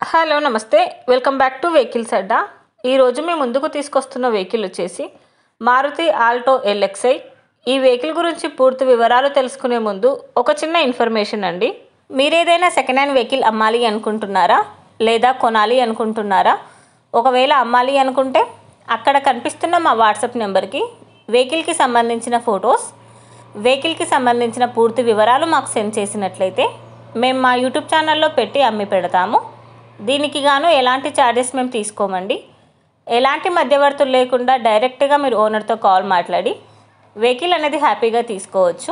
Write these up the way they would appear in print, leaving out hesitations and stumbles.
Hello నమస్తే welcome back to vehicles అడ్డా. ఈరోజు మేము ముందుకు తీసుకొస్తున్న వెహికల్ వచ్చేసి మారుతి ఆల్టో ఎల్ఎక్స్ఐ. ఈ వెహికల్ గురించి పూర్తి వివరాలు తెలుసుకునే ముందు ఒక చిన్న ఇన్ఫర్మేషన్ అండి. మీరు ఏదైనా సెకండ్ హ్యాండ్ వెహికల్ అమ్మాలి అనుకుంటున్నారా లేదా కొనాలి అనుకుంటున్నారా? ఒకవేళ అమ్మాలి అనుకుంటే అక్కడ కనిపిస్తున్న మా వాట్సాప్ నెంబర్కి వెహికల్కి సంబంధించిన ఫొటోస్, వెహికల్కి సంబంధించిన పూర్తి వివరాలు మాకు సెండ్ చేసినట్లయితే మేము మా యూట్యూబ్ ఛానల్లో పెట్టి అమ్మి పెడతాము. దీనికి గాను ఎలాంటి ఛార్జెస్ మేము తీసుకోమండి. ఎలాంటి మధ్యవర్తులు లేకుండా డైరెక్ట్గా మీరు ఓనర్తో కాల్ మాట్లాడి వెహికల్ అనేది హ్యాపీగా తీసుకోవచ్చు.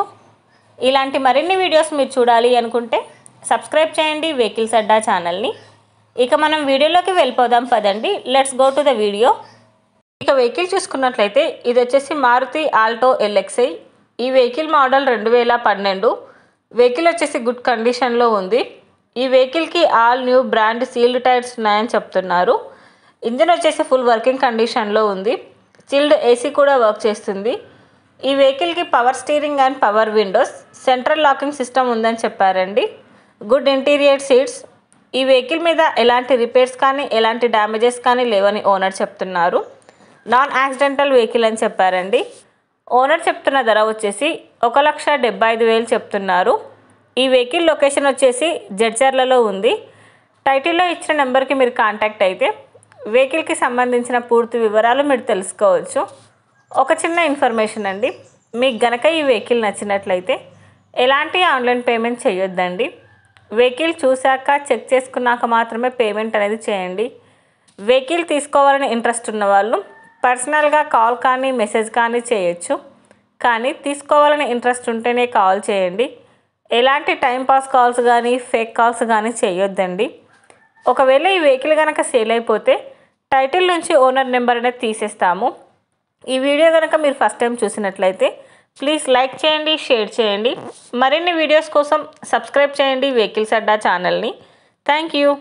ఇలాంటి మరిన్ని వీడియోస్ మీరు చూడాలి అనుకుంటే సబ్స్క్రైబ్ చేయండి వెహికల్స్ అడ్డా ఛానల్ని. ఇక మనం వీడియోలోకి వెళ్ళిపోదాం పదండి. Let's go to the video. ఇక వెహికల్ చూసుకున్నట్లయితే ఇది వచ్చేసి మారుతి ఆల్టో ఎల్ఎక్స్ఐ. ఈ వెహికల్ మోడల్ 2012. వెహికల్ వచ్చేసి గుడ్ కండిషన్లో ఉంది. ఈ వెహికల్కి all new brand sealed tyres ఉన్నాయని చెప్తున్నారు. ఇంజిన్ వచ్చేసి ఫుల్ వర్కింగ్ కండిషన్లో ఉంది. చిల్డ్ ఏసీ కూడా వర్క్ చేస్తుంది. ఈ వెహికల్కి power steering and power Windows, central locking system ఉందని చెప్పారండి. Good interior seats. ఈ వెహికల్ మీద ఎలాంటి రిపేర్స్ కానీ ఎలాంటి డ్యామేజెస్ కానీ లేవని ఓనర్ చెప్తున్నారు. నాన్ యాక్సిడెంటల్ వెహికల్ అని చెప్పారండి. ఓనర్ చెప్తున్న ధర వచ్చేసి 1,75,000 చెప్తున్నారు. ఈ వెహికల్ లొకేషన్ వచ్చేసి జడ్చర్లలో ఉంది. టైటిల్లో ఇచ్చిన నెంబర్కి మీరు కాంటాక్ట్ అయితే వెహికల్కి సంబంధించిన పూర్తి వివరాలు మీరు తెలుసుకోవచ్చు. ఒక చిన్న ఇన్ఫర్మేషన్ అండి, మీకు గనక ఈ వెహికల్ నచ్చినట్లయితే ఎలాంటి ఆన్లైన్ పేమెంట్ చేయొద్దండి. వెహికల్ చూశాక చెక్ చేసుకున్నాక మాత్రమే పేమెంట్ అనేది చేయండి. వెహికల్ తీసుకోవాలని ఇంట్రెస్ట్ ఉన్న వాళ్ళు పర్సనల్గా కాల్ కానీ మెసేజ్ కానీ చేయొచ్చు. కానీ తీసుకోవాలని ఇంట్రెస్ట్ ఉంటేనే కాల్ చేయండి. ఎలాంటి టైంపాస్ కాల్స్ కానీ ఫేక్ కాల్స్ కానీ చేయొద్దండి. ఒకవేళ ఈ వెహికల్ కనుక సేల్ అయిపోతే టైటిల్ నుంచి ఓనర్ నెంబర్ అనేది తీసేస్తాము. ఈ వీడియో కనుక మీరు ఫస్ట్ టైం చూసినట్లయితే ప్లీజ్ లైక్ చేయండి, షేర్ చేయండి. మరిన్ని వీడియోస్ కోసం సబ్స్క్రైబ్ చేయండి వెహికల్స్ అడ్డా ఛానల్ని. Thank you.